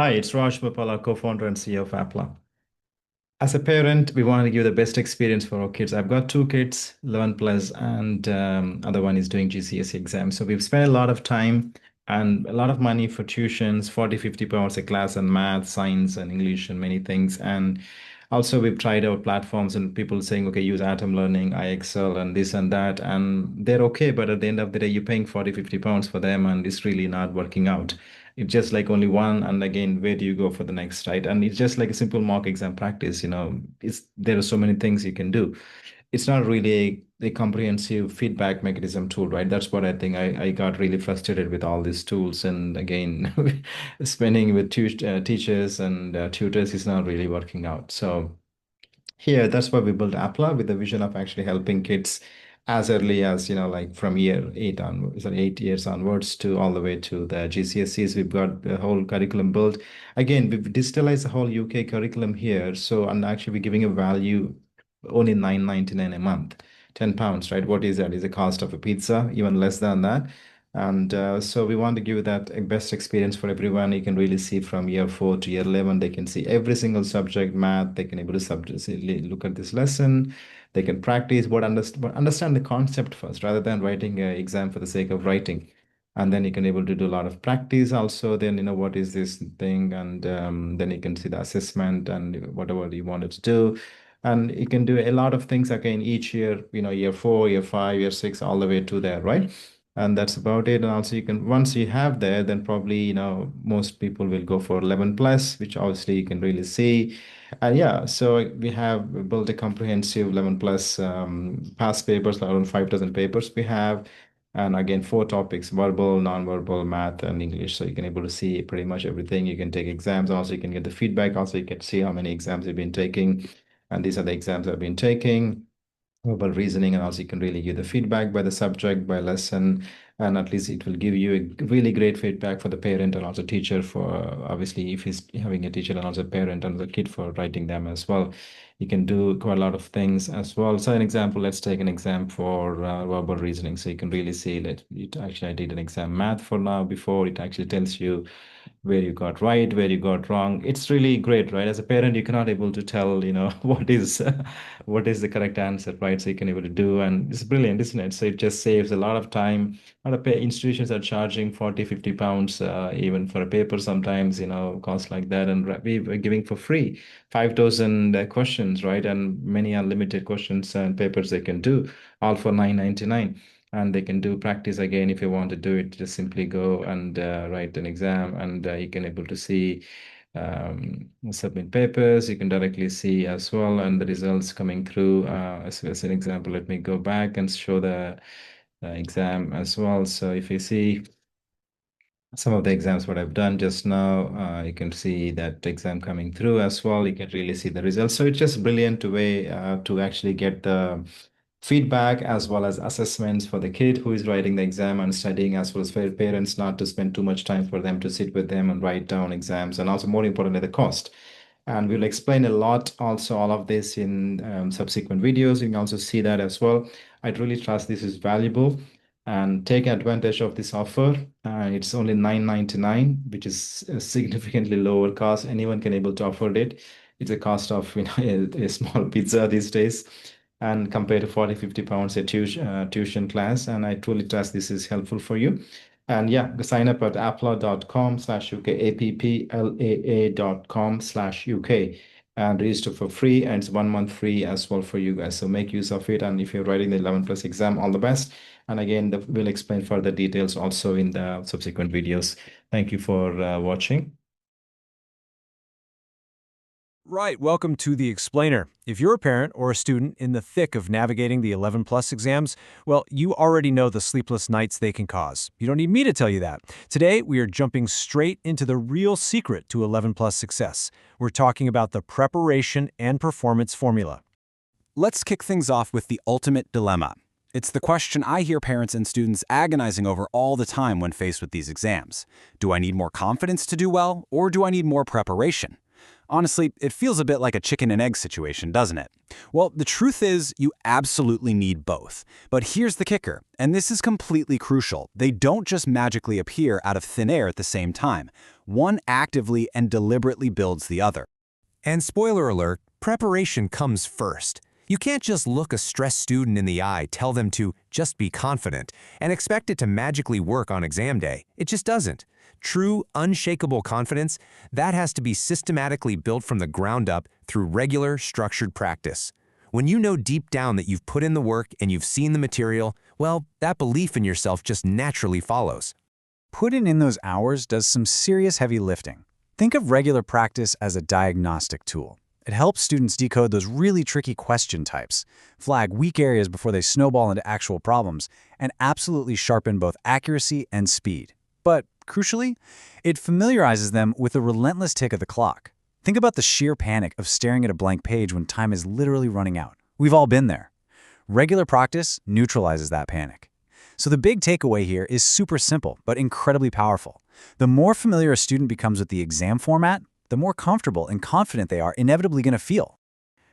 Hi, it's Raj Bapala, co-founder and CEO of Appla. As a parent, we want to give the best experience for our kids. I've got two kids, 11 plus, and other one is doing GCSE exams. So we've spent a lot of time and a lot of money for tuitions, 40, 50 pounds a class on math, science, and English, and many things. And also we've tried our platforms and people saying, okay, use Atom Learning, iExcel, and this and that. And they're okay, but at the end of the day, you're paying 40, 50 pounds for them, and it's really not working out. It's just like only one, and again, where do you go for the next, right? And it's just like a simple mock exam practice, it's there are so many things you can do. It's not really a comprehensive feedback mechanism tool, right? That's what I think. I got really frustrated with all these tools, and again, spending with teachers and tutors is not really working out. So here, that's why we built Appla with the vision of actually helping kids as early as, like from year 8 years onwards to all the way to the GCSEs. We've got the whole curriculum built. Again, we've digitalized the whole UK curriculum here. So, and actually we're giving a value only 9.99 a month, 10 pounds, right? What is that? Is the cost of a pizza, even less than that. And so we want to give that a best experience for everyone. You can really see from year 4 to year 11, they can see every single subject, math, they can able to look at this lesson. They can practice but understand the concept first rather than writing an exam for the sake of writing. And then you can able to do a lot of practice also. Then, what is this thing? And then you can see the assessment and whatever you wanted to do. And you can do a lot of things again each year, year 4, year 5, year 6, all the way to there, right? And that's about it. And also you can, once you have there, then probably, most people will go for 11 plus, which obviously you can really see. And yeah, so we have built a comprehensive 11 plus past papers, around 5,000 papers we have. And again, four topics: verbal, non-verbal, math, and English. So you can able to see pretty much everything. You can take exams. Also, you can get the feedback. Also, you can see how many exams you've been taking. And these are the exams I've been taking, verbal reasoning, and also you can really give the feedback by the subject, by lesson, and at least it will give you a really great feedback for the parent and also teacher for obviously if he's having a teacher and also a parent and the kid for writing them as well. You can do quite a lot of things as well. So an example, let's take an exam for verbal reasoning. So you can really see that it actually I did an exam math for now before it actually tells you where you got right, where you got wrong. It's really great, right? As a parent, you cannot able to tell, what is the correct answer, right? So you can able to do, and it's brilliant, isn't it? So it just saves a lot of time. A lot of institutions are charging 40, 50 pounds, even for a paper sometimes, cost like that. And we're giving for free 5,000 questions, right? And many unlimited questions and papers they can do, all for 9.99, and they can do practice again if you want to do it. Just simply go and write an exam, and you can able to see submit papers. You can directly see as well, and the results coming through. As an example, let me go back and show the exam as well. So if you see some of the exams what I've done just now, you can see that exam coming through as well. You can really see the results. So it's just brilliant way to actually get the feedback as well as assessments for the kid who is writing the exam and studying, as well as for parents not to spend too much time for them to sit with them and write down exams, and also more importantly the cost. And we'll explain a lot also all of this in subsequent videos. You can also see that as well. I'd really trust this is valuable and take advantage of this offer. It's only 9.99, which is a significantly lower cost. Anyone can able to afford it. It's a cost of a small pizza these days, and compared to 40, 50 pounds a tuition class. And I truly trust this is helpful for you. And yeah, sign up at appla.com/UK, applaa.com/UK, and register for free. And it's 1 month free as well for you guys. So make use of it. And if you're writing the 11 plus exam, all the best. And again, we'll explain further details also in the subsequent videos. Thank you for watching. Right, welcome to The Explainer. If you're a parent or a student in the thick of navigating the 11 plus exams, well, you already know the sleepless nights they can cause. You don't need me to tell you that. Today, we are jumping straight into the real secret to 11 plus success. We're talking about the preparation and performance formula. Let's kick things off with the ultimate dilemma. It's the question I hear parents and students agonizing over all the time when faced with these exams. Do I need more confidence to do well, or do I need more preparation? Honestly, it feels a bit like a chicken and egg situation, doesn't it? Well, the truth is, you absolutely need both. But here's the kicker, and this is completely crucial. They don't just magically appear out of thin air at the same time. One actively and deliberately builds the other. And spoiler alert, preparation comes first. You can't just look a stressed student in the eye, tell them to just be confident, and expect it to magically work on exam day. It just doesn't. True, unshakable confidence, that has to be systematically built from the ground up through regular, structured practice. When you know deep down that you've put in the work and you've seen the material, well, that belief in yourself just naturally follows. Putting in those hours does some serious heavy lifting. Think of regular practice as a diagnostic tool. It helps students decode those really tricky question types, flag weak areas before they snowball into actual problems, and absolutely sharpen both accuracy and speed. But, crucially, it familiarizes them with the relentless tick of the clock. Think about the sheer panic of staring at a blank page when time is literally running out. We've all been there. Regular practice neutralizes that panic. So the big takeaway here is super simple, but incredibly powerful. The more familiar a student becomes with the exam format, the more comfortable and confident they are inevitably going to feel.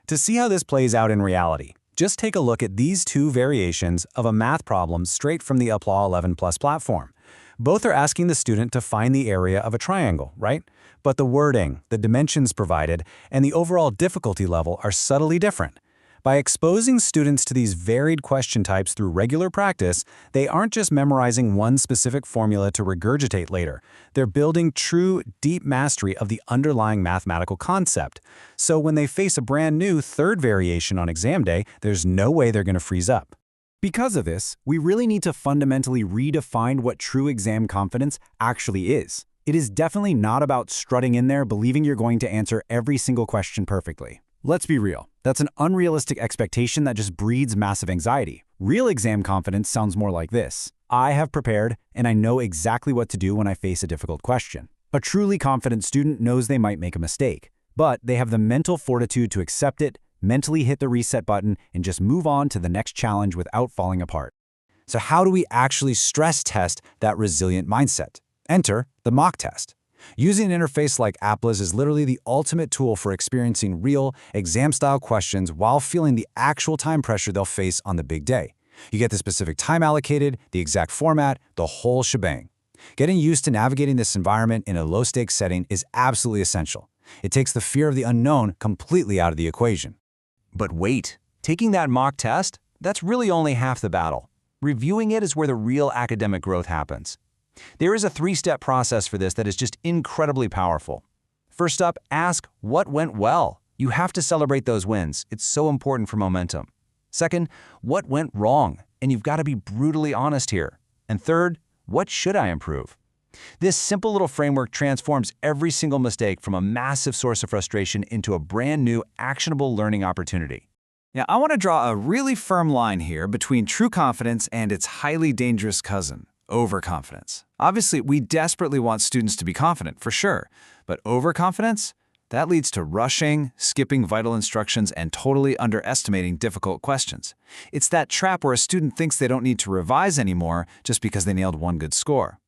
To see how this plays out in reality, just take a look at these two variations of a math problem straight from the Appla 11 Plus platform. Both are asking the student to find the area of a triangle, right? But the wording, the dimensions provided, and the overall difficulty level are subtly different. By exposing students to these varied question types through regular practice, they aren't just memorizing one specific formula to regurgitate later. They're building true, deep mastery of the underlying mathematical concept. So when they face a brand new third variation on exam day, there's no way they're going to freeze up. Because of this, we really need to fundamentally redefine what true exam confidence actually is. It is definitely not about strutting in there believing you're going to answer every single question perfectly. Let's be real. That's an unrealistic expectation that just breeds massive anxiety. Real exam confidence sounds more like this. I have prepared, and I know exactly what to do when I face a difficult question. A truly confident student knows they might make a mistake, but they have the mental fortitude to accept it, mentally hit the reset button, and just move on to the next challenge without falling apart. So how do we actually stress test that resilient mindset? Enter the mock test. Using an interface like Apla's is literally the ultimate tool for experiencing real, exam-style questions while feeling the actual time pressure they'll face on the big day. You get the specific time allocated, the exact format, the whole shebang. Getting used to navigating this environment in a low-stakes setting is absolutely essential. It takes the fear of the unknown completely out of the equation. But wait, taking that mock test, that's really only half the battle. Reviewing it is where the real academic growth happens. There is a three-step process for this that is just incredibly powerful. First up, ask what went well. You have to celebrate those wins. It's so important for momentum. Second, what went wrong? And you've got to be brutally honest here. And third, what should I improve? This simple little framework transforms every single mistake from a massive source of frustration into a brand new, actionable learning opportunity. Yeah, I want to draw a really firm line here between true confidence and its highly dangerous cousin, overconfidence. Obviously, we desperately want students to be confident, for sure, but overconfidence? That leads to rushing, skipping vital instructions, and totally underestimating difficult questions. It's that trap where a student thinks they don't need to revise anymore just because they nailed one good score.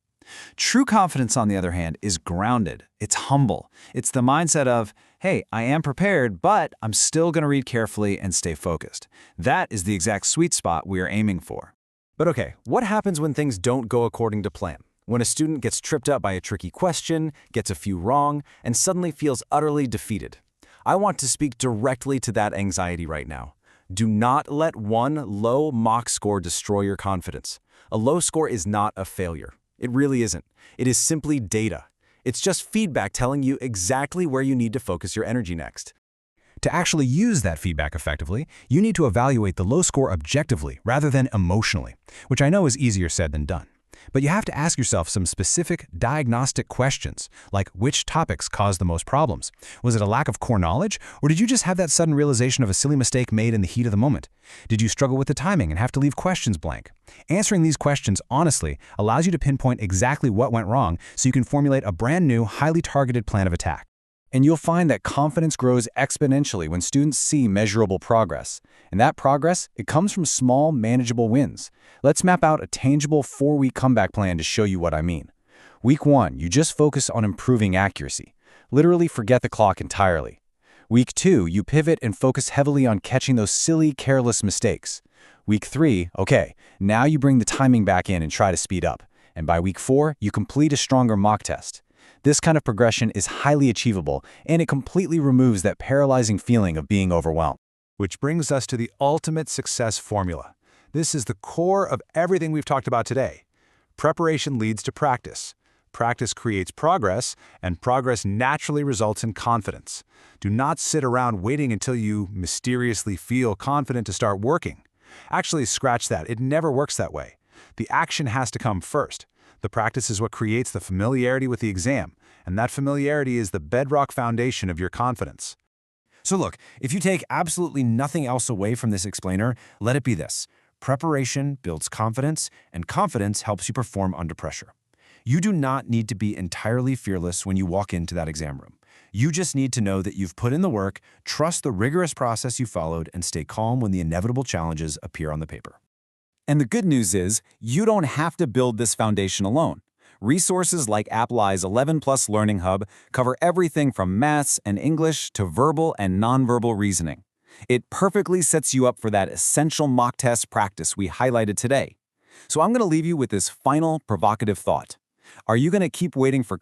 True confidence, on the other hand, is grounded. It's humble. It's the mindset of, hey, I am prepared, but I'm still going to read carefully and stay focused. That is the exact sweet spot we are aiming for. But okay, what happens when things don't go according to plan? When a student gets tripped up by a tricky question, gets a few wrong, and suddenly feels utterly defeated? I want to speak directly to that anxiety right now. Do not let one low mock score destroy your confidence. A low score is not a failure. It really isn't. It is simply data. It's just feedback telling you exactly where you need to focus your energy next. To actually use that feedback effectively, you need to evaluate the low score objectively rather than emotionally, which I know is easier said than done. But you have to ask yourself some specific diagnostic questions, like which topics caused the most problems? Was it a lack of core knowledge, or did you just have that sudden realization of a silly mistake made in the heat of the moment? Did you struggle with the timing and have to leave questions blank? Answering these questions honestly allows you to pinpoint exactly what went wrong so you can formulate a brand new, highly targeted plan of attack. And you'll find that confidence grows exponentially when students see measurable progress. And that progress, it comes from small, manageable wins. Let's map out a tangible 4-week comeback plan to show you what I mean. Week 1, you just focus on improving accuracy. Literally forget the clock entirely. Week 2, you pivot and focus heavily on catching those silly, careless mistakes. Week 3, okay, now you bring the timing back in and try to speed up. And by week 4, you complete a stronger mock test. This kind of progression is highly achievable, and it completely removes that paralyzing feeling of being overwhelmed. Which brings us to the ultimate success formula. This is the core of everything we've talked about today. Preparation leads to practice. Practice creates progress, and progress naturally results in confidence. Do not sit around waiting until you mysteriously feel confident to start working. Actually, scratch that. It never works that way. The action has to come first. The practice is what creates the familiarity with the exam, and that familiarity is the bedrock foundation of your confidence. So look, if you take absolutely nothing else away from this explainer, let it be this. Preparation builds confidence, and confidence helps you perform under pressure. You do not need to be entirely fearless when you walk into that exam room. You just need to know that you've put in the work, trust the rigorous process you followed, and stay calm when the inevitable challenges appear on the paper. And the good news is, you don't have to build this foundation alone. Resources like Apply's 11 Plus Learning Hub cover everything from maths and English to verbal and nonverbal reasoning. It perfectly sets you up for that essential mock test practice we highlighted today. So I'm going to leave you with this final provocative thought. Are you going to keep waiting for